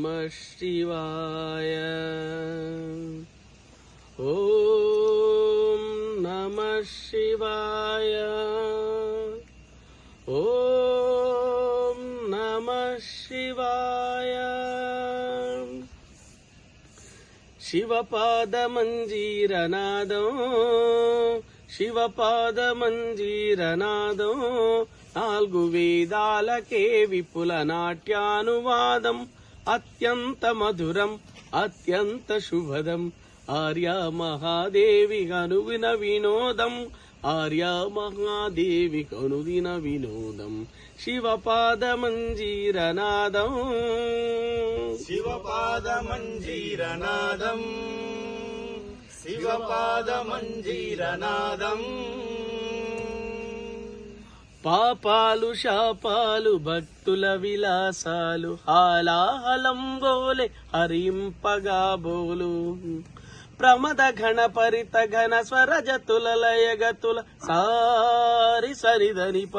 నమః శివాయ. ఓం నమః శివాయ. ఓం నమః శివాయ. శివపాదమంజీరనాదం శివపాదమంజీరనాదం నాలుగు వేదాలకే విపుల నాట్యానువాదం అత్యంత మధురం అత్యంత శుభదం ఆర్య మహాదేవి కనువిన వినోదం ఆర్య మహాదేవి కనుదిన వినోదం శివపాదమంజీరనాదం శివపాదమంజీరనాదం శివపాదమంజీరనాదం. పాపాలు శాపాలు భక్తుల విలాసాలు హాలాహలం బోలే హరింపగా బోలు ప్రమద ఘన పరిత ఘన స్వరజతుల లయగతుల సారి సరిధనిప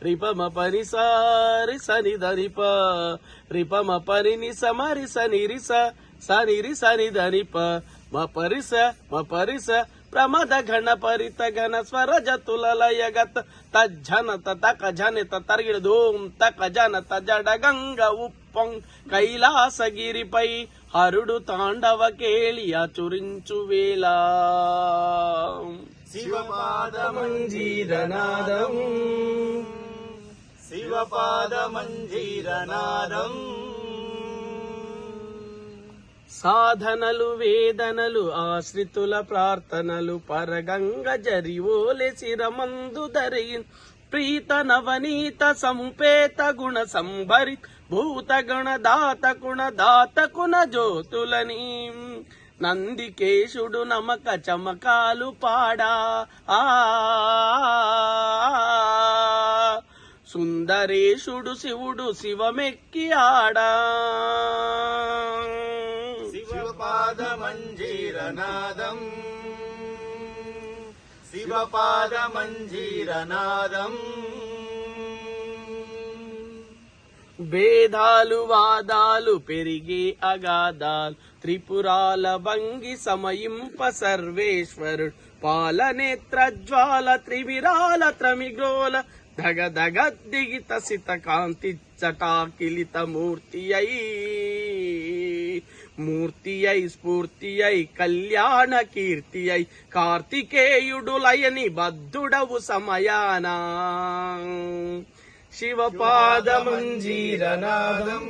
రిపమ పరి సారి సనిధనిప రిపమ పరిని సమరి సనిరిస సనిరి సనిధనిప మ పరిస ప్రమద ఘన పరిత ఘన స్వరజతుల లయగత తజ్జనత తక జనత తరిగిడ ధూం తక జనత జడ గంగ ఉప్పం కైలాసగిరిపై హరుడు తాండవ కేళి అచురించు వేళ శివపాదమంజీరనాదం శివపాదమంజీరనాదం. సాధనలు వేదనలు ఆశ్రితుల ప్రార్థనలు పరగంగ జరివోలె శిరమందు ధరిన్ ప్రీత నవనీత సంపేత గుణ సంభరి భూత గణ దాత గుణ జ్యోతులని నందికేశుడు నమక చమకాలు పాడా సుందరేశుడు శివుడు శివమెక్కి ఆడా శివపాదమంజీరనాదం శివపాదమంజీరనాదం. భేదాలు వాదాలు పెరిగే అగాధాలు త్రిపురాల భంగి సమయింప సర్వేశ్వరుడు పాలనేత్రజ్వాల త్రివిరాల త్రమిగోల ధగ ధగ దిగిత సిత కాంతి చటాకిలిత మూర్తి అయి స్ఫూర్తి అయి కళ్యాణ కీర్తి అయి కార్తికేయుడు లయని బద్ధుడవు సమయాన శివపాదమంజీరనాదం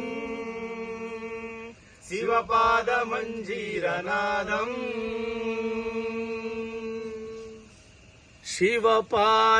శివపాదమంజీరనాదం. శివపాదమంజీరనాదం